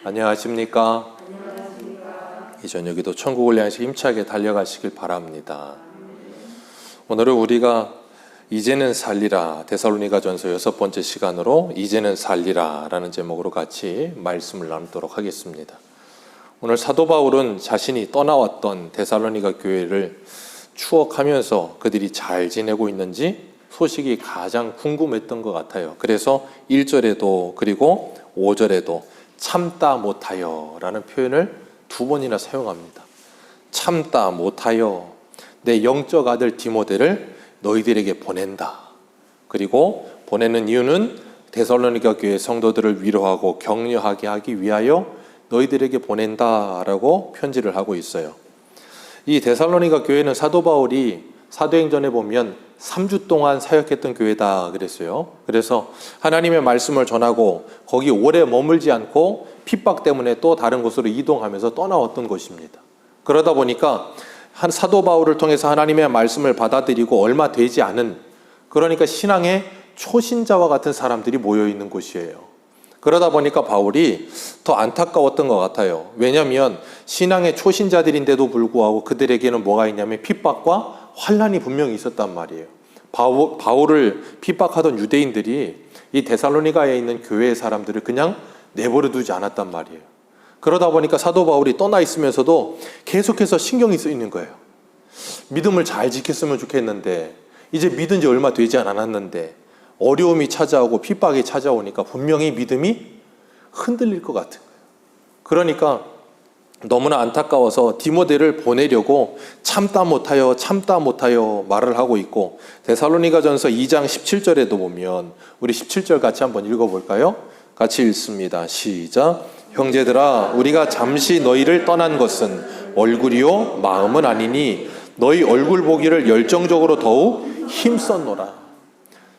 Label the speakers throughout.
Speaker 1: 안녕하십니까? 이 저녁에도 천국을 향해서 힘차게 달려가시길 바랍니다. 오늘은 우리가 이제는 살리라, 데살로니가전서 6번째 시간으로 이제는 살리라 라는 제목으로 같이 말씀을 나누도록 하겠습니다. 오늘 사도 바울은 자신이 떠나왔던 데살로니가 교회를 추억하면서 그들이 잘 지내고 있는지 소식이 가장 궁금했던 것 같아요. 그래서 1절에도 그리고 5절에도 참다 못하여 라는 표현을 2번이나 사용합니다. 참다 못하여 내 영적 아들 디모데를 너희들에게 보낸다. 그리고 보내는 이유는 데살로니가 교회 성도들을 위로하고 격려하게 하기 위하여 너희들에게 보낸다라고 편지를 하고 있어요. 이 데살로니가 교회는 사도 바울이 사도행전에 보면 3주 동안 사역했던 교회다 그랬어요. 그래서 하나님의 말씀을 전하고 거기 오래 머물지 않고 핍박 때문에 또 다른 곳으로 이동하면서 떠나왔던 곳입니다. 그러다 보니까 한 사도 바울을 통해서 하나님의 말씀을 받아들이고 얼마 되지 않은, 그러니까 신앙의 초신자와 같은 사람들이 모여있는 곳이에요. 그러다 보니까 바울이 더 안타까웠던 것 같아요. 왜냐하면 신앙의 초신자들인데도 불구하고 그들에게는 뭐가 있냐면 핍박과 환난이 분명히 있었단 말이에요. 바울을 핍박하던 유대인들이 이 데살로니가에 있는 교회의 사람들을 그냥 내버려 두지 않았단 말이에요. 그러다 보니까 사도 바울이 떠나 있으면서도 계속해서 신경이 쓰이는 거예요. 믿음을 잘 지켰으면 좋겠는데, 이제 믿은 지 얼마 되지 않았는데 어려움이 찾아오고 핍박이 찾아오니까 분명히 믿음이 흔들릴 것 같은 거예요. 그러니까 너무나 안타까워서 디모데를 보내려고 참다 못하여 말을 하고 있고, 데살로니가전서 2장 17절에도 보면 우리 17절 같이 한번 읽어볼까요? 같이 읽습니다. 시작. 형제들아, 우리가 잠시 너희를 떠난 것은 얼굴이요 마음은 아니니 너희 얼굴 보기를 열정적으로 더욱 힘썼노라.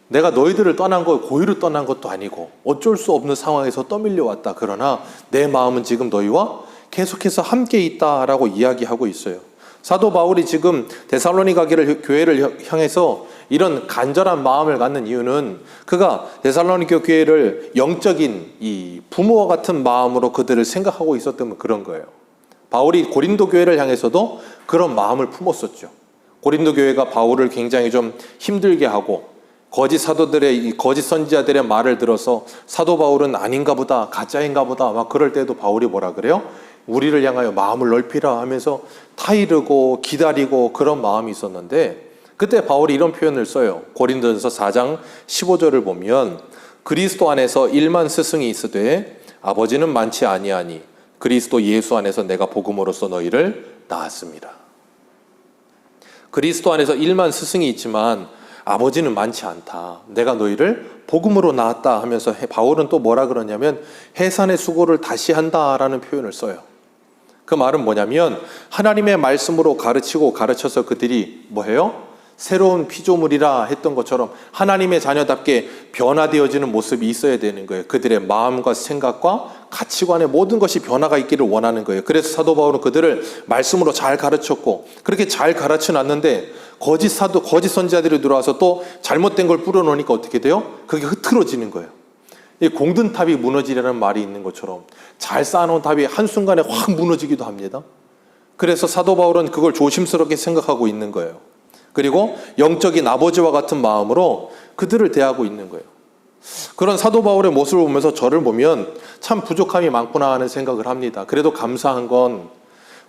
Speaker 1: 내가 너희들을 떠난 거 고의로 떠난 것도 아니고 어쩔 수 없는 상황에서 떠밀려 왔다. 그러나 내 마음은 지금 너희와 계속해서 함께 있다라고 이야기하고 있어요. 사도 바울이 지금 데살로니가 교회를 향해서 이런 간절한 마음을 갖는 이유는 그가 데살로니가 교회를 영적인 이 부모와 같은 마음으로 그들을 생각하고 있었던 그런 거예요. 바울이 고린도 교회를 향해서도 그런 마음을 품었었죠. 고린도 교회가 바울을 굉장히 좀 힘들게 하고 거짓 사도들의, 거짓 선지자들의 말을 들어서 사도 바울은 아닌가 보다, 가짜인가 보다 막 그럴 때도 바울이 뭐라 그래요? 우리를 향하여 마음을 넓히라 하면서 타이르고 기다리고 그런 마음이 있었는데, 그때 바울이 이런 표현을 써요. 고린도전서 4장 15절을 보면 그리스도 안에서 1만 스승이 있으되 아버지는 많지 아니하니 그리스도 예수 안에서 내가 복음으로써 너희를 낳았습니다. 그리스도 안에서 1만 스승이 있지만 아버지는 많지 않다. 내가 너희를 복음으로 낳았다 하면서 바울은 또 뭐라 그러냐면 해산의 수고를 다시 한다라는 표현을 써요. 그 말은 뭐냐면 하나님의 말씀으로 가르치고 가르쳐서 그들이 뭐해요? 새로운 피조물이라 했던 것처럼 하나님의 자녀답게 변화되어지는 모습이 있어야 되는 거예요. 그들의 마음과 생각과 가치관의 모든 것이 변화가 있기를 원하는 거예요. 그래서 사도 바울은 그들을 말씀으로 잘 가르쳤고, 그렇게 잘 가르쳐 놨는데 거짓 선지자들이 들어와서 또 잘못된 걸 뿌려놓으니까 어떻게 돼요? 그게 흐트러지는 거예요. 이 공든 탑이 무너지라는 말이 있는 것처럼 잘 쌓아놓은 탑이 한순간에 확 무너지기도 합니다. 그래서 사도 바울은 그걸 조심스럽게 생각하고 있는 거예요. 그리고 영적인 아버지와 같은 마음으로 그들을 대하고 있는 거예요. 그런 사도 바울의 모습을 보면서 저를 보면 참 부족함이 많구나 하는 생각을 합니다. 그래도 감사한 건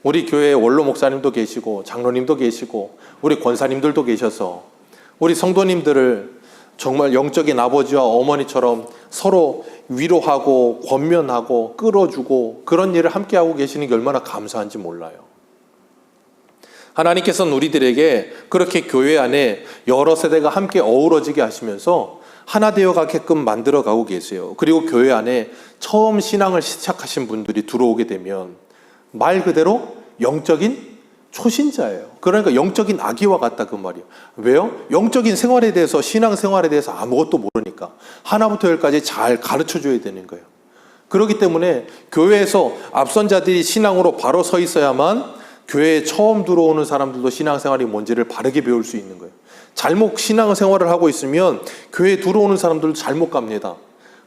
Speaker 1: 우리 교회에 원로 목사님도 계시고 장로님도 계시고 우리 권사님들도 계셔서 우리 성도님들을 정말 영적인 아버지와 어머니처럼 서로 위로하고 권면하고 끌어주고 그런 일을 함께 하고 계시는 게 얼마나 감사한지 몰라요. 하나님께서는 우리들에게 그렇게 교회 안에 여러 세대가 함께 어우러지게 하시면서 하나 되어 가게끔 만들어 가고 계세요. 그리고 교회 안에 처음 신앙을 시작하신 분들이 들어오게 되면 말 그대로 영적인 초신자예요. 그러니까 영적인 아기와 같다 그 말이에요. 왜요? 영적인 생활에 대해서, 신앙 생활에 대해서 아무것도 모르니까 하나부터 열까지 잘 가르쳐줘야 되는 거예요. 그렇기 때문에 교회에서 앞선 자들이 신앙으로 바로 서 있어야만 교회에 처음 들어오는 사람들도 신앙생활이 뭔지를 바르게 배울 수 있는 거예요. 잘못 신앙생활을 하고 있으면 교회에 들어오는 사람들도 잘못 갑니다.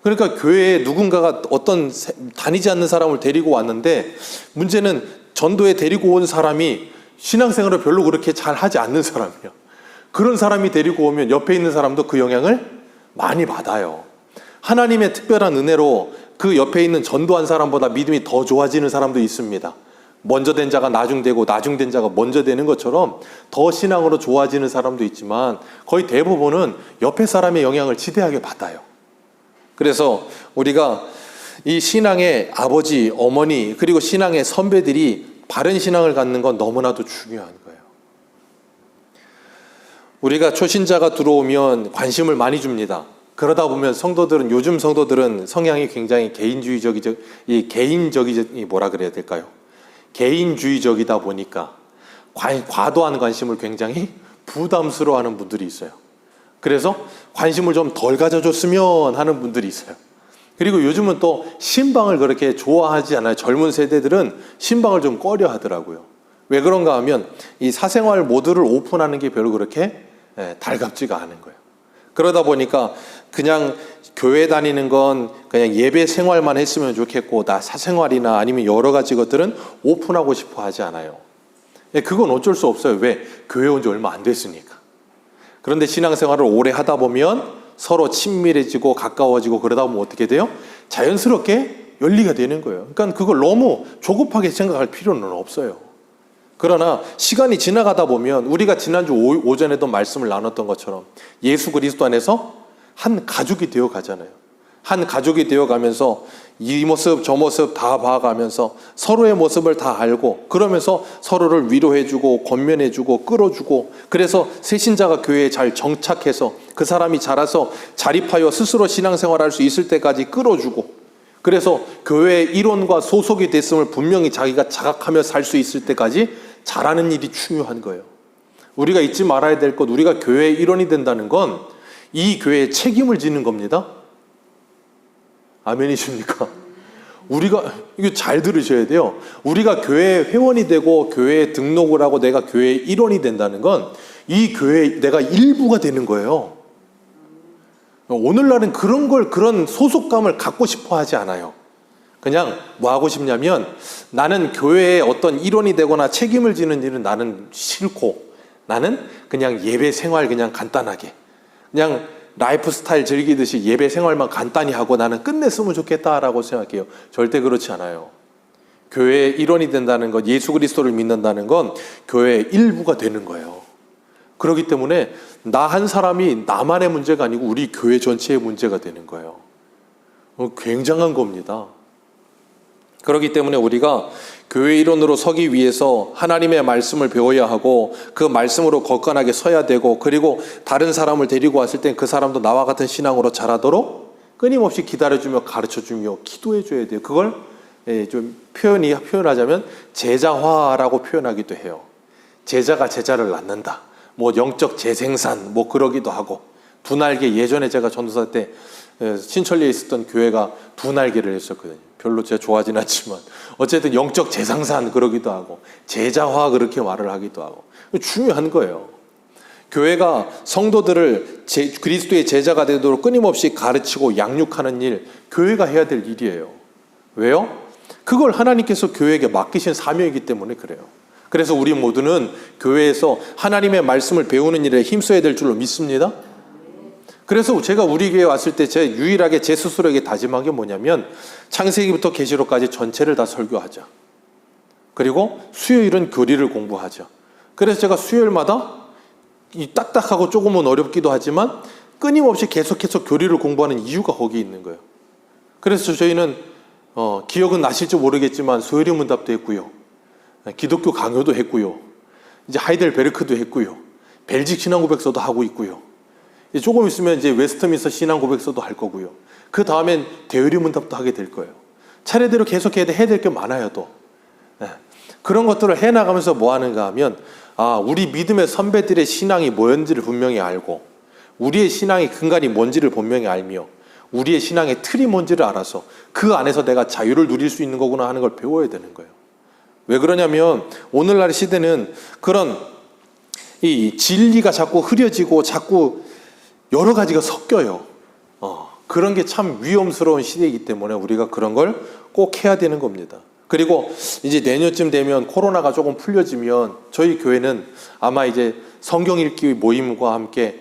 Speaker 1: 그러니까 교회에 누군가가 어떤 다니지 않는 사람을 데리고 왔는데, 문제는 전도에 데리고 온 사람이 신앙생활을 별로 그렇게 잘 하지 않는 사람이에요. 그런 사람이 데리고 오면 옆에 있는 사람도 그 영향을 많이 받아요. 하나님의 특별한 은혜로 그 옆에 있는 전도한 사람보다 믿음이 더 좋아지는 사람도 있습니다. 먼저 된 자가 나중되고 나중된 자가 먼저 되는 것처럼 더 신앙으로 좋아지는 사람도 있지만, 거의 대부분은 옆에 사람의 영향을 지대하게 받아요. 그래서 우리가 이 신앙의 아버지, 어머니, 그리고 신앙의 선배들이 바른 신앙을 갖는 건 너무나도 중요한 거예요. 우리가 초신자가 들어오면 관심을 많이 줍니다. 그러다 보면 성도들은, 요즘 성도들은 성향이 굉장히 개인주의적이다 보니까 과도한 관심을 굉장히 부담스러워하는 분들이 있어요. 그래서 관심을 좀 덜 가져줬으면 하는 분들이 있어요. 그리고 요즘은 또 신방을 그렇게 좋아하지 않아요. 젊은 세대들은 신방을 좀 꺼려 하더라고요. 왜 그런가 하면 이 사생활 모드를 오픈하는 게 별로 그렇게 달갑지가 않은 거예요. 그러다 보니까 그냥 교회 다니는 건 그냥 예배 생활만 했으면 좋겠고, 나 사생활이나 아니면 여러 가지 것들은 오픈하고 싶어 하지 않아요. 그건 어쩔 수 없어요. 왜? 교회 온 지 얼마 안 됐으니까. 그런데 신앙생활을 오래 하다 보면 서로 친밀해지고 가까워지고 그러다 보면 어떻게 돼요? 자연스럽게 연리가 되는 거예요. 그러니까 그걸 너무 조급하게 생각할 필요는 없어요. 그러나 시간이 지나가다 보면, 우리가 지난주 오전에도 말씀을 나눴던 것처럼 예수 그리스도 안에서 한 가족이 되어 가잖아요. 한 가족이 되어 가면서 이 모습 저 모습 다 봐가면서 서로의 모습을 다 알고, 그러면서 서로를 위로해주고 권면해주고 끌어주고, 그래서 새신자가 교회에 잘 정착해서 그 사람이 자라서 자립하여 스스로 신앙생활할 수 있을 때까지 끌어주고, 그래서 교회의 일원과 소속이 됐음을 분명히 자기가 자각하며 살 수 있을 때까지 잘하는 일이 중요한 거예요. 우리가 잊지 말아야 될 것, 우리가 교회의 일원이 된다는 건 이 교회에 책임을 지는 겁니다. 아멘이십니까? 우리가, 이거 잘 들으셔야 돼요. 우리가 교회 회원이 되고 교회에 등록을 하고 내가 교회의 일원이 된다는 건 이 교회의 내가 일부가 되는 거예요. 오늘날은 그런 소속감을 갖고 싶어 하지 않아요. 그냥 뭐 하고 싶냐면, 나는 교회의 어떤 일원이 되거나 책임을 지는 일은 나는 싫고, 나는 그냥 예배 생활 그냥 간단하게, 그냥 라이프 스타일 즐기듯이 예배 생활만 간단히 하고 나는 끝냈으면 좋겠다라고 생각해요. 절대 그렇지 않아요. 교회의 일원이 된다는 것, 예수 그리스도를 믿는다는 건 교회의 일부가 되는 거예요. 그렇기 때문에 나 한 사람이 나만의 문제가 아니고 우리 교회 전체의 문제가 되는 거예요. 굉장한 겁니다. 그렇기 때문에 우리가 교회 일원으로 서기 위해서 하나님의 말씀을 배워야 하고, 그 말씀으로 굳건하게 서야 되고, 그리고 다른 사람을 데리고 왔을 땐 그 사람도 나와 같은 신앙으로 자라도록 끊임없이 기다려주며 가르쳐주며 기도해줘야 돼요. 그걸 좀 표현하자면 제자화라고 표현하기도 해요. 제자가 제자를 낳는다, 뭐 영적 재생산 뭐 그러기도 하고, 두 날개, 예전에 제가 전도사 때 신천리에 있었던 교회가 두 날개를 했었거든요. 별로 제가 좋아하진 않지만 어쨌든 영적 재생산 그러기도 하고, 제자화 그렇게 말을 하기도 하고, 중요한 거예요. 교회가 성도들을 그리스도의 제자가 되도록 끊임없이 가르치고 양육하는 일, 교회가 해야 될 일이에요. 왜요? 그걸 하나님께서 교회에게 맡기신 사명이기 때문에 그래요. 그래서 우리 모두는 교회에서 하나님의 말씀을 배우는 일에 힘써야 될 줄로 믿습니다. 그래서 제가 우리 교회에 왔을 때 유일하게 제 스스로에게 다짐한 게 뭐냐면, 창세기부터 계시록까지 전체를 다 설교하자. 그리고 수요일은 교리를 공부하자. 그래서 제가 수요일마다 이 딱딱하고 조금은 어렵기도 하지만 끊임없이 계속해서 교리를 공부하는 이유가 거기 있는 거예요. 그래서 저희는 기억은 나실지 모르겠지만 소요리 문답도 했고요, 기독교 강요도 했고요, 이제 하이델베르크도 했고요, 벨직 신앙고백서도 하고 있고요, 조금 있으면 이제 웨스트민스터 신앙고백서도 할 거고요, 그 다음엔 대의리 문답도 하게 될 거예요. 차례대로 계속 해야 될 게 많아요. 또 그런 것들을 해나가면서 뭐 하는가 하면, 우리 믿음의 선배들의 신앙이 뭐였는지를 분명히 알고, 우리의 신앙의 근간이 뭔지를 분명히 알며, 우리의 신앙의 틀이 뭔지를 알아서 그 안에서 내가 자유를 누릴 수 있는 거구나 하는 걸 배워야 되는 거예요. 왜 그러냐면 오늘날 시대는 그런 이 진리가 자꾸 흐려지고 자꾸 여러 가지가 섞여요. 그런 게 참 위험스러운 시대이기 때문에 우리가 그런 걸 꼭 해야 되는 겁니다. 그리고 이제 내년쯤 되면 코로나가 조금 풀려지면 저희 교회는 아마 이제 성경 읽기 모임과 함께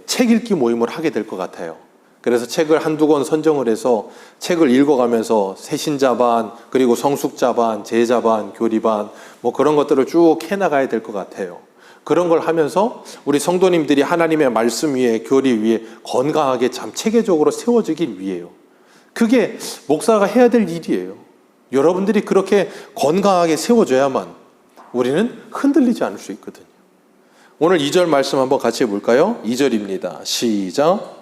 Speaker 1: 책 읽기 모임을 하게 될 것 같아요. 그래서 책을 한두 권 선정을 해서 책을 읽어가면서 새신자 반, 그리고 성숙자 반, 제자 반, 교리 반, 뭐 그런 것들을 쭉 해나가야 될 것 같아요. 그런 걸 하면서 우리 성도님들이 하나님의 말씀 위에, 교리 위에 건강하게 참 체계적으로 세워지길 위해요. 그게 목사가 해야 될 일이에요. 여러분들이 그렇게 건강하게 세워져야만 우리는 흔들리지 않을 수 있거든요. 오늘 2절 말씀 한번 같이 해볼까요? 2절입니다. 시작.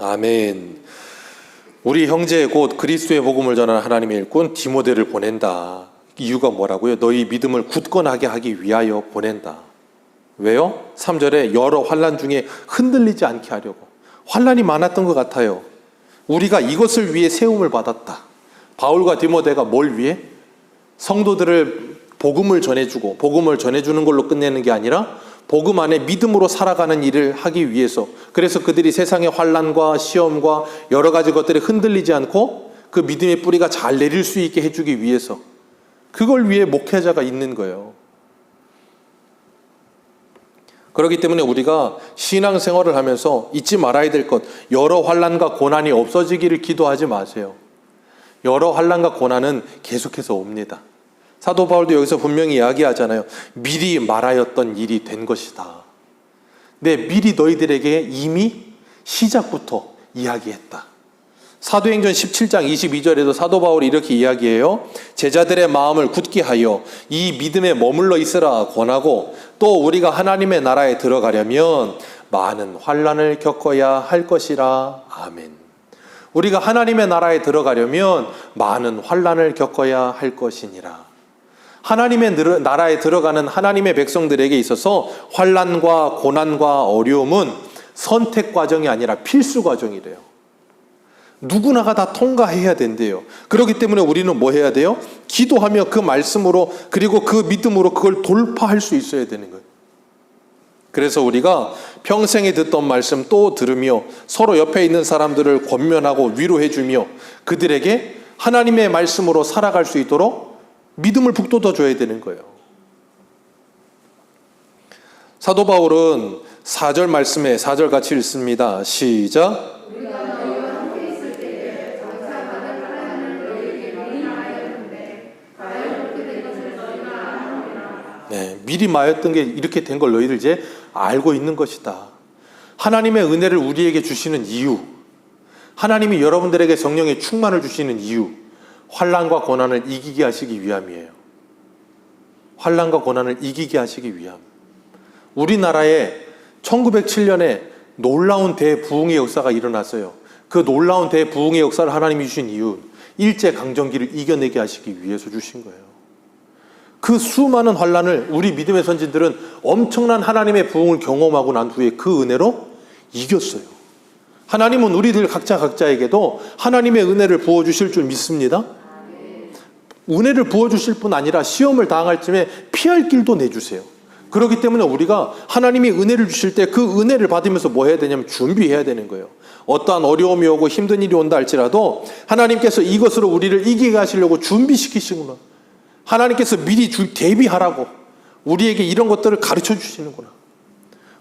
Speaker 1: 아멘. 우리 형제 곧 그리스도의 복음을 전하는 하나님의 일꾼 디모데를 보낸다. 이유가 뭐라고요? 너희 믿음을 굳건하게 하기 위하여 보낸다. 왜요? 3절에 여러 환난 중에 흔들리지 않게 하려고. 환난이 많았던 것 같아요. 우리가 이것을 위해 세움을 받았다. 바울과 디모데가 뭘 위해? 성도들을 복음을 전해주고 복음을 전해주는 걸로 끝내는 게 아니라 복음 안에 믿음으로 살아가는 일을 하기 위해서. 그래서 그들이 세상의 환난과 시험과 여러 가지 것들에 흔들리지 않고 그 믿음의 뿌리가 잘 내릴 수 있게 해주기 위해서, 그걸 위해 목회자가 있는 거예요. 그렇기 때문에 우리가 신앙생활을 하면서 잊지 말아야 될 것, 여러 환난과 고난이 없어지기를 기도하지 마세요. 여러 환난과 고난은 계속해서 옵니다. 사도 바울도 여기서 분명히 이야기하잖아요. 미리 말하였던 일이 된 것이다. 네, 미리 너희들에게 이미 시작부터 이야기했다. 사도행전 17장 22절에도 사도 바울이 이렇게 이야기해요. 제자들의 마음을 굳게 하여 이 믿음에 머물러 있으라 권하고, 또 우리가 하나님의 나라에 들어가려면 많은 환난을 겪어야 할 것이라. 아멘. 우리가 하나님의 나라에 들어가려면 많은 환난을 겪어야 할 것이니라. 하나님의 나라에 들어가는 하나님의 백성들에게 있어서 환난과 고난과 어려움은 선택 과정이 아니라 필수 과정이래요. 누구나가 다 통과해야 된대요. 그렇기 때문에 우리는 뭐 해야 돼요? 기도하며 그 말씀으로, 그리고 그 믿음으로 그걸 돌파할 수 있어야 되는 거예요. 그래서 우리가 평생에 듣던 말씀 또 들으며 서로 옆에 있는 사람들을 권면하고 위로해 주며 그들에게 하나님의 말씀으로 살아갈 수 있도록 믿음을 북돋아 줘야 되는 거예요. 사도 바울은 4절 말씀에 4절 같이 읽습니다. 시작. 네, 미리 말했던 게 이렇게 된 걸 너희들 이제 알고 있는 것이다. 하나님의 은혜를 우리에게 주시는 이유, 하나님이 여러분들에게 성령의 충만을 주시는 이유, 환난과 고난을 이기게 하시기 위함이에요. 환난과 고난을 이기게 하시기 위함. 우리나라에 1907년에 놀라운 대부흥의 역사가 일어났어요. 그 놀라운 대부흥의 역사를 하나님이 주신 이유, 일제강점기를 이겨내게 하시기 위해서 주신 거예요. 그 수많은 환난을 우리 믿음의 선진들은 엄청난 하나님의 부흥을 경험하고 난 후에 그 은혜로 이겼어요. 하나님은 우리들 각자에게도 하나님의 은혜를 부어주실 줄 믿습니다. 은혜를 부어주실 뿐 아니라 시험을 당할 쯤에 피할 길도 내주세요. 그렇기 때문에 우리가 하나님이 은혜를 주실 때 그 은혜를 받으면서 뭐 해야 되냐면 준비해야 되는 거예요. 어떠한 어려움이 오고 힘든 일이 온다 할지라도 하나님께서 이것으로 우리를 이기게 하시려고 준비시키시구나. 하나님께서 미리 대비하라고 우리에게 이런 것들을 가르쳐 주시는구나.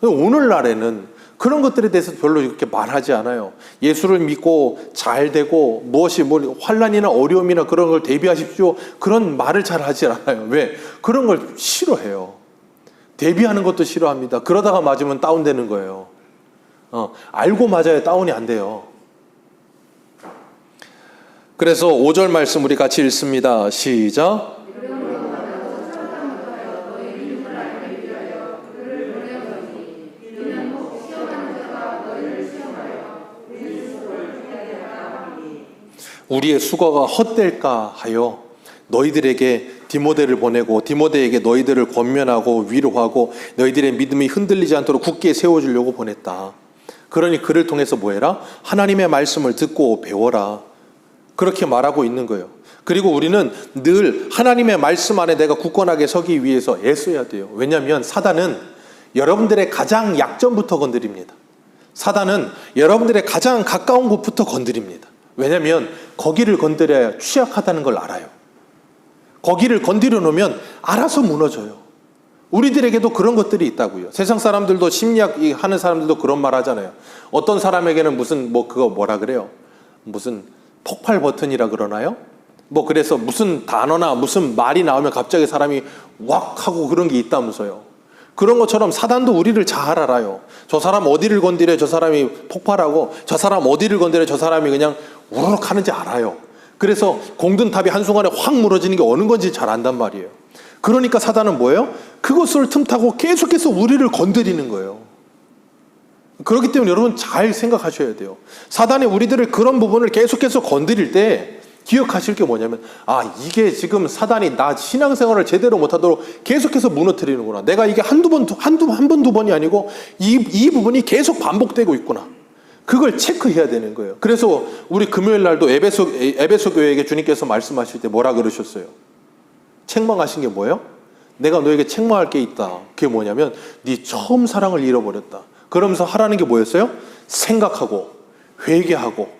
Speaker 1: 오늘날에는 그런 것들에 대해서 별로 이렇게 말하지 않아요. 예수를 믿고 잘 되고 무엇이 환난이나 어려움이나 그런 걸 대비하십시오, 그런 말을 잘 하지 않아요. 왜? 그런 걸 싫어해요. 대비하는 것도 싫어합니다. 그러다가 맞으면 다운되는 거예요. 알고 맞아야 다운이 안 돼요. 그래서 5절 말씀 우리 같이 읽습니다. 시작. 우리의 수고가 헛될까 하여 너희들에게 디모데를 보내고 디모데에게 너희들을 권면하고 위로하고 너희들의 믿음이 흔들리지 않도록 굳게 세워주려고 보냈다. 그러니 그를 통해서 뭐 해라? 하나님의 말씀을 듣고 배워라. 그렇게 말하고 있는 거예요. 그리고 우리는 늘 하나님의 말씀 안에 내가 굳건하게 서기 위해서 애써야 돼요. 왜냐하면 사단은 여러분들의 가장 약점부터 건드립니다. 사단은 여러분들의 가장 가까운 곳부터 건드립니다. 왜냐하면 거기를 건드려야 취약하다는 걸 알아요. 거기를 건드려 놓으면 알아서 무너져요. 우리들에게도 그런 것들이 있다고요. 세상 사람들도 심리학 하는 사람들도 그런 말 하잖아요. 어떤 사람에게는 무슨 그거 뭐라 그래요? 무슨 폭발 버튼이라 그러나요? 그래서 무슨 단어나 무슨 말이 나오면 갑자기 사람이 왁 하고 그런 게 있다면서요. 그런 것처럼 사단도 우리를 잘 알아요. 저 사람 어디를 건드려 저 사람이 폭발하고, 저 사람 어디를 건드려 저 사람이 그냥 우르륵 하는지 알아요. 그래서 공든탑이 한순간에 확 무너지는 게 어느 건지 잘 안단 말이에요. 그러니까 사단은 뭐예요? 그것을 틈타고 계속해서 우리를 건드리는 거예요. 그렇기 때문에 여러분 잘 생각하셔야 돼요. 사단이 우리들을 그런 부분을 계속해서 건드릴 때 기억하실 게 뭐냐면, 이게 지금 사단이 나 신앙생활을 제대로 못하도록 계속해서 무너뜨리는구나. 내가 이게 한 번, 두 번이 아니고 이 부분이 계속 반복되고 있구나. 그걸 체크해야 되는 거예요. 그래서 우리 금요일 날도 에베소 교회에게 주님께서 말씀하실 때 뭐라 그러셨어요? 책망하신 게 뭐예요? 내가 너에게 책망할 게 있다. 그게 뭐냐면 네 처음 사랑을 잃어버렸다. 그러면서 하라는 게 뭐였어요? 생각하고 회개하고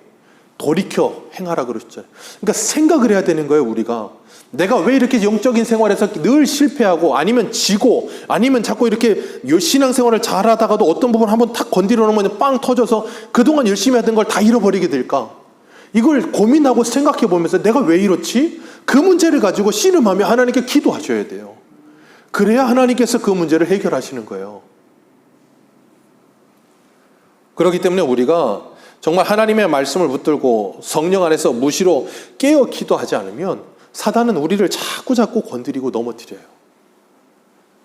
Speaker 1: 돌이켜 행하라 그러셨잖아요. 그러니까 생각을 해야 되는 거예요. 우리가 내가 왜 이렇게 영적인 생활에서 늘 실패하고 아니면 지고 아니면 자꾸 이렇게 신앙생활을 잘하다가도 어떤 부분 한번 탁 건드려 놓으면 빵 터져서 그동안 열심히 하던 걸 다 잃어버리게 될까? 이걸 고민하고 생각해 보면서 내가 왜 이렇지? 그 문제를 가지고 씨름하며 하나님께 기도하셔야 돼요. 그래야 하나님께서 그 문제를 해결하시는 거예요. 그렇기 때문에 우리가 정말 하나님의 말씀을 붙들고 성령 안에서 무시로 깨어 기도하지 않으면 사단은 우리를 자꾸 건드리고 넘어뜨려요.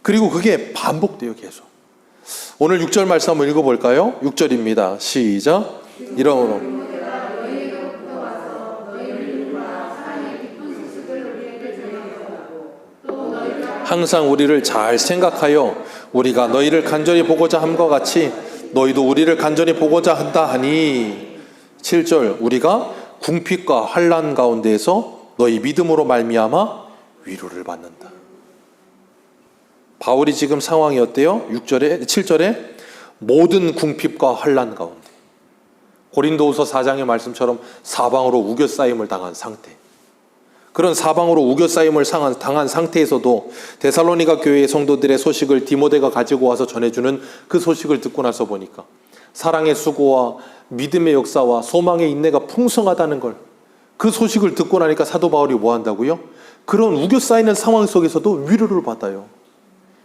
Speaker 1: 그리고 그게 반복돼요. 계속. 오늘 6절 말씀 한번 읽어볼까요? 6절입니다. 시작. 이러므로 항상 우리를 잘 생각하여 우리가 너희를 간절히 보고자 함과 같이 너희도 우리를 간절히 보고자 한다 하니. 7절 우리가 궁핍과 환난 가운데에서 너희 믿음으로 말미암아 위로를 받는다. 바울이 지금 상황이 어때요? 7절에 모든 궁핍과 환난 가운데, 고린도후서 4장의 말씀처럼 사방으로 우겨싸임을 당한 상태, 그런 사방으로 우겨싸임을 당한 상태에서도 데살로니가 교회의 성도들의 소식을 디모데가 가지고 와서 전해주는 그 소식을 듣고 나서 보니까 사랑의 수고와 믿음의 역사와 소망의 인내가 풍성하다는 걸, 그 소식을 듣고 나니까 사도 바울이 뭐 한다고요? 그런 우겨싸이는 상황 속에서도 위로를 받아요.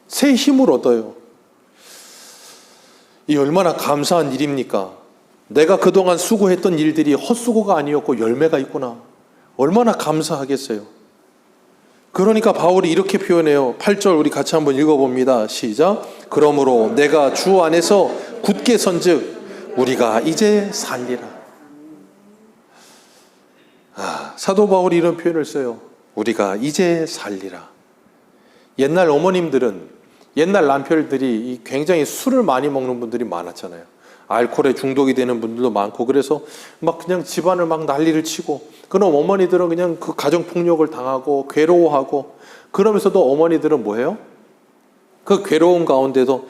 Speaker 1: 새 힘을 얻어요. 이 얼마나 감사한 일입니까? 내가 그동안 수고했던 일들이 헛수고가 아니었고 열매가 있구나. 얼마나 감사하겠어요. 그러니까 바울이 이렇게 표현해요. 8절 우리 같이 한번 읽어봅니다. 시작. 그러므로 내가 주 안에서 굳게 선즉 우리가 이제 살리라. 사도 바울이 이런 표현을 써요. 우리가 이제 살리라. 옛날 어머님들은, 옛날 남편들이 굉장히 술을 많이 먹는 분들이 많았잖아요. 알코올에 중독이 되는 분들도 많고, 그래서 막 그냥 집안을 막 난리를 치고, 그럼 어머니들은 그냥 그 가정폭력을 당하고 괴로워하고, 그러면서도 어머니들은 뭐예요? 그 괴로운 가운데도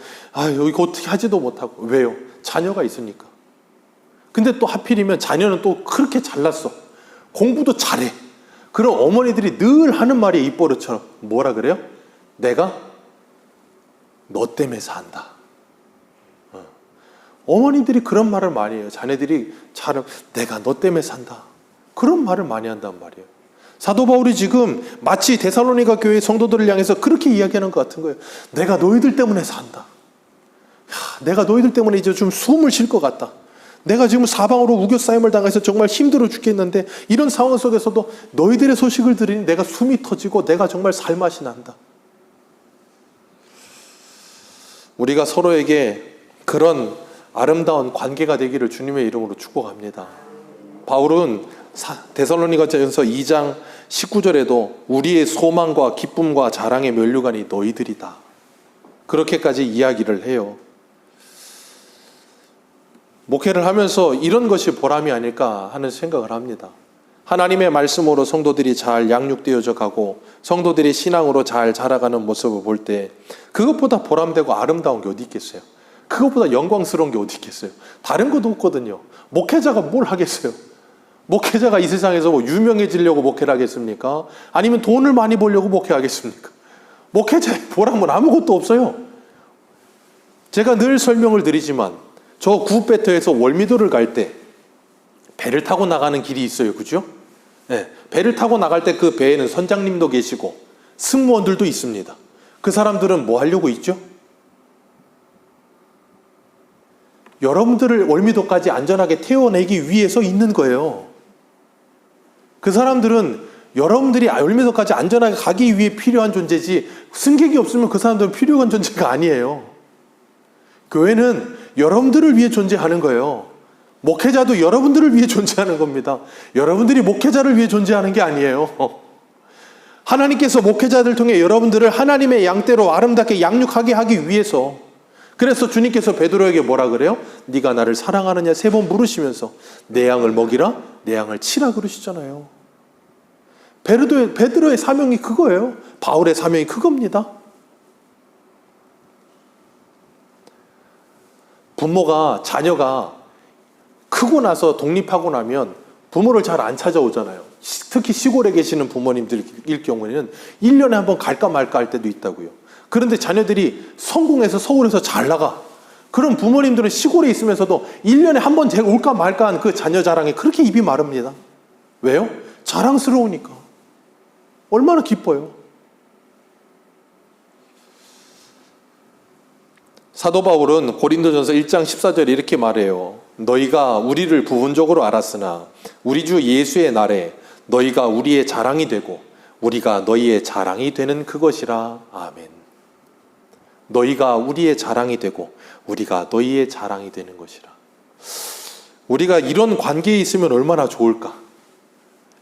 Speaker 1: 이거 어떻게 하지도 못하고. 왜요? 자녀가 있으니까. 근데 또 하필이면 자녀는 또 그렇게 잘났어. 공부도 잘해. 그럼 어머니들이 늘 하는 말이 입버릇처럼 뭐라 그래요? 내가 너 때문에 산다. 어머니들이 그런 말을 많이 해요. 자녀들이 내가 너 때문에 산다. 그런 말을 많이 한단 말이에요. 사도 바울이 지금 마치 데살로니가 교회 성도들을 향해서 그렇게 이야기하는 것 같은 거예요. 내가 너희들 때문에 산다. 내가 너희들 때문에 이제 좀 숨을 쉴 것 같다. 내가 지금 사방으로 우겨싸임을 당해서 정말 힘들어 죽겠는데 이런 상황 속에서도 너희들의 소식을 들으니 내가 숨이 터지고 내가 정말 살맛이 난다. 우리가 서로에게 그런 아름다운 관계가 되기를 주님의 이름으로 축복합니다. 바울은 데살로니가전서 2장 19절에도 우리의 소망과 기쁨과 자랑의 면류관이 너희들이다. 그렇게까지 이야기를 해요. 목회를 하면서 이런 것이 보람이 아닐까 하는 생각을 합니다. 하나님의 말씀으로 성도들이 잘 양육되어져 가고 성도들이 신앙으로 잘 자라가는 모습을 볼 때 그것보다 보람되고 아름다운 게 어디 있겠어요? 그것보다 영광스러운 게 어디 있겠어요? 다른 것도 없거든요. 목회자가 뭘 하겠어요? 목회자가 이 세상에서 뭐 유명해지려고 목회를 하겠습니까? 아니면 돈을 많이 벌려고 목회하겠습니까? 목회자의 보람은 아무것도 없어요. 제가 늘 설명을 드리지만 저 구배터에서 월미도를 갈 때 배를 타고 나가는 길이 있어요. 그죠? 네, 배를 타고 나갈 때 그 배에는 선장님도 계시고 승무원들도 있습니다. 그 사람들은 뭐 하려고 있죠? 여러분들을 월미도까지 안전하게 태워내기 위해서 있는 거예요. 그 사람들은 여러분들이 월미도까지 안전하게 가기 위해 필요한 존재지 승객이 없으면 그 사람들은 필요한 존재가 아니에요. 교회는 여러분들을 위해 존재하는 거예요. 목회자도 여러분들을 위해 존재하는 겁니다. 여러분들이 목회자를 위해 존재하는 게 아니에요. 하나님께서 목회자들 통해 여러분들을 하나님의 양떼로 아름답게 양육하게 하기 위해서, 그래서 주님께서 베드로에게 뭐라 그래요? 네가 나를 사랑하느냐 3번 물으시면서 내 양을 먹이라, 내 양을 치라 그러시잖아요. 베드로의 사명이 그거예요. 바울의 사명이 그겁니다. 부모가, 자녀가 크고 나서 독립하고 나면 부모를 잘 안 찾아오잖아요. 특히 시골에 계시는 부모님들일 경우에는 1년에 한번 갈까 말까 할 때도 있다고요. 그런데 자녀들이 성공해서 서울에서 잘 나가. 그럼 부모님들은 시골에 있으면서도 1년에 한 번 올까 말까 한 그 자녀 자랑에 그렇게 입이 마릅니다. 왜요? 자랑스러우니까. 얼마나 기뻐요. 사도 바울은 고린도전서 1장 14절에 이렇게 말해요. 너희가 우리를 부분적으로 알았으나 우리 주 예수의 날에 너희가 우리의 자랑이 되고 우리가 너희의 자랑이 되는 그것이라. 아멘. 너희가 우리의 자랑이 되고 우리가 너희의 자랑이 되는 것이라. 우리가 이런 관계에 있으면 얼마나 좋을까?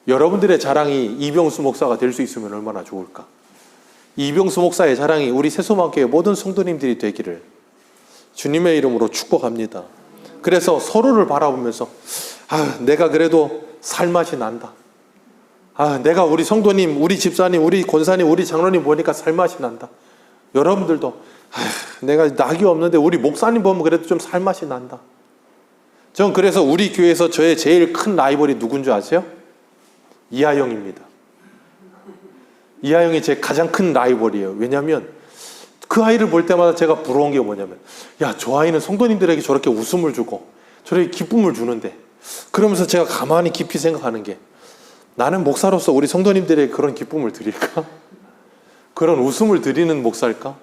Speaker 1: 여러분들의 자랑이 이병수 목사가 될 수 있으면 얼마나 좋을까? 이병수 목사의 자랑이 우리 새소망교회 모든 성도님들이 되기를 주님의 이름으로 축복합니다. 그래서 서로를 바라보면서 내가 그래도 살맛이 난다. 내가 우리 성도님, 우리 집사님, 우리 권사님, 우리 장로님 보니까 살맛이 난다. 여러분들도 내가 낙이 없는데 우리 목사님 보면 그래도 좀 살맛이 난다. 전 그래서 우리 교회에서 저의 제일 큰 라이벌이 누군 줄 아세요? 이하영입니다. 이하영이 제 가장 큰 라이벌이에요. 왜냐하면 그 아이를 볼 때마다 제가 부러운 게 뭐냐면, 야, 저 아이는 성도님들에게 저렇게 웃음을 주고 저렇게 기쁨을 주는데, 그러면서 제가 가만히 깊이 생각하는 게, 나는 목사로서 우리 성도님들에게 그런 기쁨을 드릴까? 그런 웃음을 드리는 목사일까?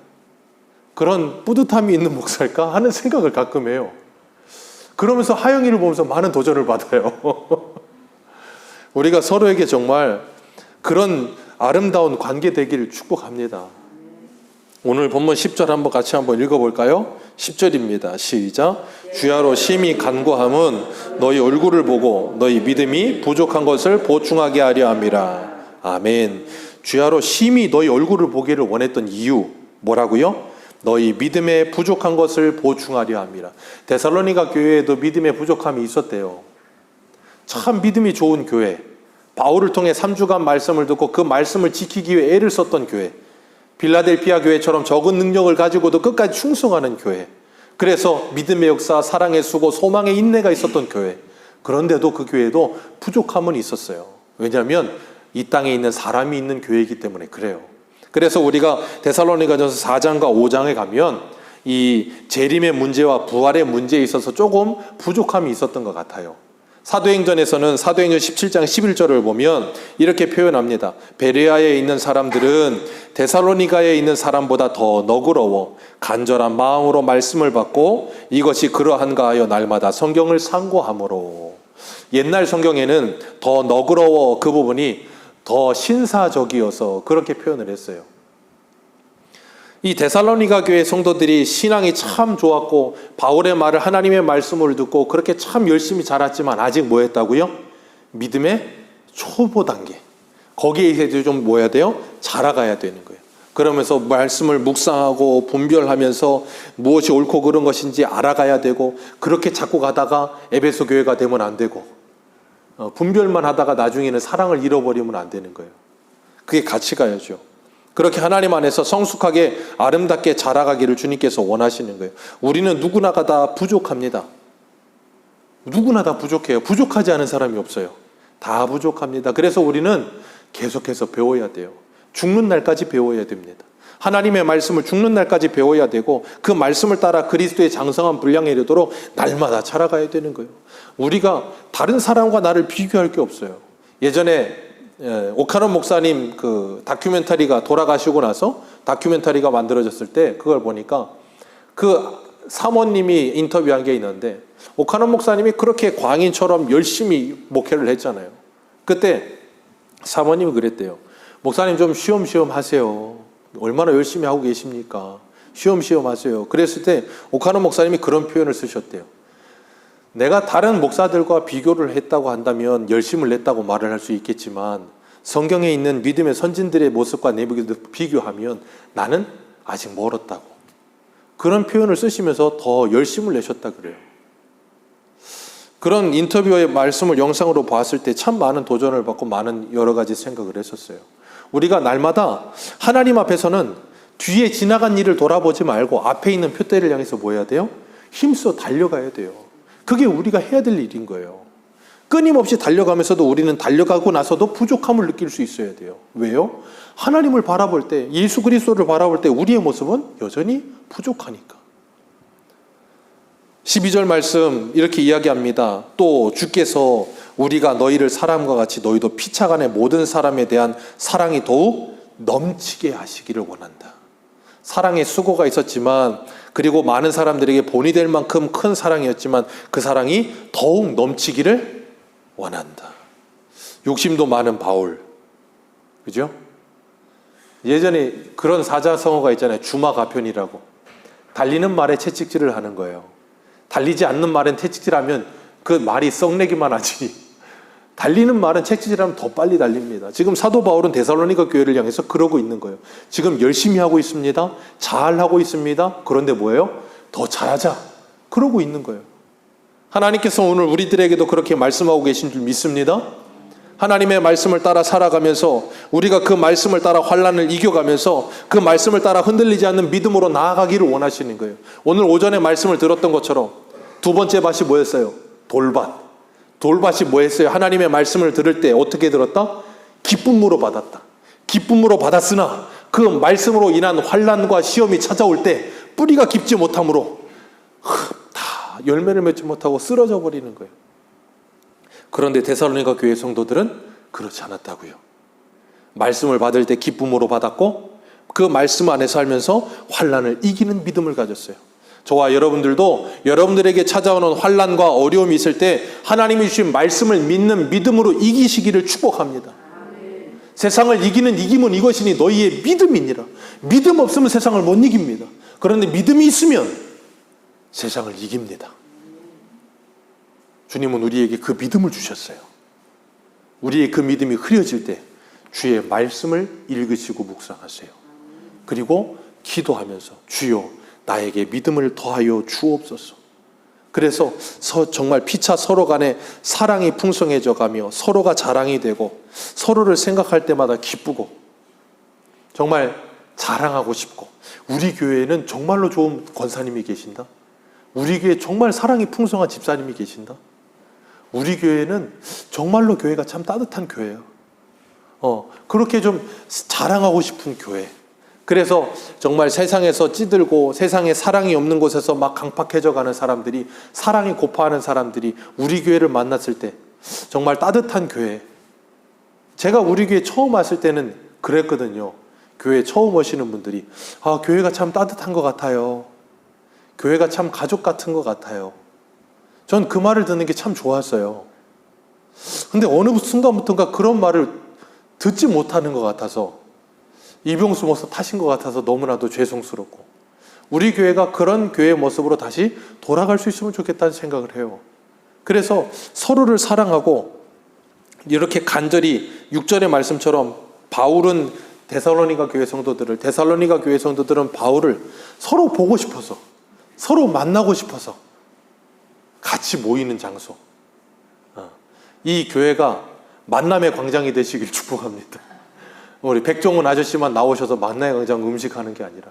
Speaker 1: 그런 뿌듯함이 있는 목사일까? 하는 생각을 가끔 해요. 그러면서 하영이를 보면서 많은 도전을 받아요. 우리가 서로에게 정말 그런 아름다운 관계 되기를 축복합니다. 오늘 본문 10절 한번 같이 한번 읽어볼까요? 10절입니다. 시작. 주야로 심히 간구함은 너희 얼굴을 보고 너희 믿음이 부족한 것을 보충하게 하려 함이라. 아멘. 주야로 심히 너희 얼굴을 보기를 원했던 이유 뭐라고요? 너희 믿음에 부족한 것을 보충하려 함이라. 데살로니가 교회에도 믿음의 부족함이 있었대요. 참 믿음이 좋은 교회, 바울을 통해 3주간 말씀을 듣고 그 말씀을 지키기 위해 애를 썼던 교회, 빌라델피아 교회처럼 적은 능력을 가지고도 끝까지 충성하는 교회, 그래서 믿음의 역사, 사랑의 수고, 소망의 인내가 있었던 교회. 그런데도 그 교회도 부족함은 있었어요. 왜냐하면 이 땅에 있는 사람이 있는 교회이기 때문에 그래요. 그래서 우리가 데살로니가전서 4장과 5장에 가면 이 재림의 문제와 부활의 문제에 있어서 조금 부족함이 있었던 것 같아요. 사도행전에서는 사도행전 17장 11절을 보면 이렇게 표현합니다. 베레아에 있는 사람들은 데살로니가에 있는 사람보다 더 너그러워 간절한 마음으로 말씀을 받고 이것이 그러한가 하여 날마다 성경을 상고함으로. 옛날 성경에는 더 너그러워 그 부분이 더 신사적이어서 그렇게 표현을 했어요. 이 데살로니가 교회 성도들이 신앙이 참 좋았고 바울의 말을, 하나님의 말씀을 듣고 그렇게 참 열심히 자랐지만 아직 뭐 했다고요? 믿음의 초보 단계. 거기에 이제 좀 뭐 해야 돼요? 자라가야 되는 거예요. 그러면서 말씀을 묵상하고 분별하면서 무엇이 옳고 그른 것인지 알아가야 되고, 그렇게 자꾸 가다가 에베소 교회가 되면 안 되고, 분별만 하다가 나중에는 사랑을 잃어버리면 안 되는 거예요. 그게 같이 가야죠. 그렇게 하나님 안에서 성숙하게 아름답게 자라가기를 주님께서 원하시는 거예요. 우리는 누구나가 다 부족합니다. 누구나 다 부족해요. 부족하지 않은 사람이 없어요. 다 부족합니다. 그래서 우리는 계속해서 배워야 돼요. 죽는 날까지 배워야 됩니다. 하나님의 말씀을 죽는 날까지 배워야 되고 그 말씀을 따라 그리스도의 장성한 분량에 이르도록 날마다 자라가야 되는 거예요. 우리가 다른 사람과 나를 비교할 게 없어요. 예전에 오카노 목사님 그 다큐멘터리가 돌아가시고 나서 다큐멘터리가 만들어졌을 때 그걸 보니까 그 사모님이 인터뷰한 게 있는데 오카노 목사님이 그렇게 광인처럼 열심히 목회를 했잖아요. 그때 사모님이 그랬대요. 목사님 좀 쉬엄쉬엄 하세요. 얼마나 열심히 하고 계십니까? 쉬엄쉬엄 하세요. 그랬을 때 오카노 목사님이 그런 표현을 쓰셨대요. 내가 다른 목사들과 비교를 했다고 한다면 열심을 냈다고 말을 할 수 있겠지만 성경에 있는 믿음의 선진들의 모습과 내 모습을 비교하면 나는 아직 멀었다고. 그런 표현을 쓰시면서 더 열심을 내셨다 그래요. 그런 인터뷰의 말씀을 영상으로 봤을 때 참 많은 도전을 받고 많은 여러 가지 생각을 했었어요. 우리가 날마다 하나님 앞에서는 뒤에 지나간 일을 돌아보지 말고 앞에 있는 표대를 향해서 뭐 해야 돼요? 힘써 달려가야 돼요. 그게 우리가 해야 될 일인 거예요. 끊임없이 달려가면서도 우리는 달려가고 나서도 부족함을 느낄 수 있어야 돼요. 왜요? 하나님을 바라볼 때, 예수 그리스도를 바라볼 때 우리의 모습은 여전히 부족하니까. 12절 말씀 이렇게 이야기합니다. 또 주께서 우리가 너희를 사람과 같이 너희도 피차간의 모든 사람에 대한 사랑이 더욱 넘치게 하시기를 원한다. 사랑의 수고가 있었지만 그리고 많은 사람들에게 본이 될 만큼 큰 사랑이었지만 그 사랑이 더욱 넘치기를 원한다. 욕심도 많은 바울. 그죠? 예전에 그런 사자성어가 있잖아요. 주마가편이라고. 달리는 말에 채찍질을 하는 거예요. 달리지 않는 말은 채찍질하면 그 말이 썩내기만 하지. 달리는 말은 채찍질하면 더 빨리 달립니다. 지금 사도 바울은 데살로니가 교회를 향해서 그러고 있는 거예요. 지금 열심히 하고 있습니다. 잘하고 있습니다. 그런데 뭐예요? 더 잘하자. 그러고 있는 거예요. 하나님께서 오늘 우리들에게도 그렇게 말씀하고 계신 줄 믿습니다. 하나님의 말씀을 따라 살아가면서 우리가 그 말씀을 따라 환난을 이겨가면서 그 말씀을 따라 흔들리지 않는 믿음으로 나아가기를 원하시는 거예요. 오늘 오전에 말씀을 들었던 것처럼 두 번째 밭이 뭐였어요? 돌밭. 돌밭이 뭐였어요? 하나님의 말씀을 들을 때 어떻게 들었다? 기쁨으로 받았다. 기쁨으로 받았으나 그 말씀으로 인한 환난과 시험이 찾아올 때 뿌리가 깊지 못함으로 다 열매를 맺지 못하고 쓰러져 버리는 거예요. 그런데 데살로니가 교회 성도들은 그렇지 않았다고요. 말씀을 받을 때 기쁨으로 받았고 그 말씀 안에 살면서 환난을 이기는 믿음을 가졌어요. 저와 여러분들도 여러분들에게 찾아오는 환난과 어려움이 있을 때 하나님이 주신 말씀을 믿는 믿음으로 이기시기를 축복합니다. 세상을 이기는 이김은 이것이니 너희의 믿음이니라. 믿음 없으면 세상을 못 이깁니다. 그런데 믿음이 있으면 세상을 이깁니다. 주님은 우리에게 그 믿음을 주셨어요. 우리의 그 믿음이 흐려질 때 주의 말씀을 읽으시고 묵상하세요. 그리고 기도하면서 주여 나에게 믿음을 더하여 주옵소서. 그래서 정말 피차 서로 간에 사랑이 풍성해져 가며 서로가 자랑이 되고 서로를 생각할 때마다 기쁘고 정말 자랑하고 싶고 우리 교회에는 정말로 좋은 권사님이 계신다. 우리 교회에 정말 사랑이 풍성한 집사님이 계신다. 우리 교회는 정말로 교회가 참 따뜻한 교회예요. 그렇게 좀 자랑하고 싶은 교회. 그래서 정말 세상에서 찌들고 세상에 사랑이 없는 곳에서 막 강팍해져 가는 사람들이 사랑이 고파하는 사람들이 우리 교회를 만났을 때 정말 따뜻한 교회. 제가 우리 교회 처음 왔을 때는 그랬거든요. 교회 처음 오시는 분들이 교회가 참 따뜻한 것 같아요. 교회가 참 가족 같은 것 같아요. 전 그 말을 듣는 게 참 좋았어요. 근데 어느 순간부터인가 그런 말을 듣지 못하는 것 같아서 이병수 목사 탓인 것 같아서 너무나도 죄송스럽고 우리 교회가 그런 교회의 모습으로 다시 돌아갈 수 있으면 좋겠다는 생각을 해요. 그래서 서로를 사랑하고 이렇게 간절히 6절의 말씀처럼 바울은 데살로니가 교회 성도들을 데살로니가 교회 성도들은 바울을 서로 보고 싶어서 서로 만나고 싶어서 같이 모이는 장소 이 교회가 만남의 광장이 되시길 축복합니다. 우리 백종원 아저씨만 나오셔서 만남의 광장 음식하는 게 아니라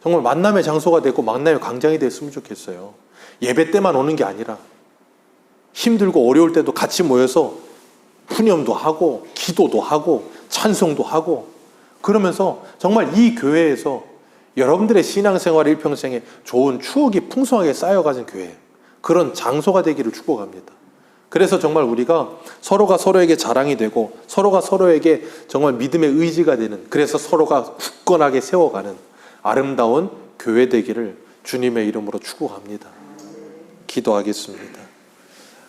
Speaker 1: 정말 만남의 장소가 되고 만남의 광장이 됐으면 좋겠어요. 예배 때만 오는 게 아니라 힘들고 어려울 때도 같이 모여서 푸념도 하고 기도도 하고 찬송도 하고 그러면서 정말 이 교회에서 여러분들의 신앙생활 일평생에 좋은 추억이 풍성하게 쌓여가는 교회, 그런 장소가 되기를 축복합니다. 그래서 정말 우리가 서로가 서로에게 자랑이 되고 서로가 서로에게 정말 믿음의 의지가 되는, 그래서 서로가 굳건하게 세워가는 아름다운 교회 되기를 주님의 이름으로 축복합니다. 기도하겠습니다.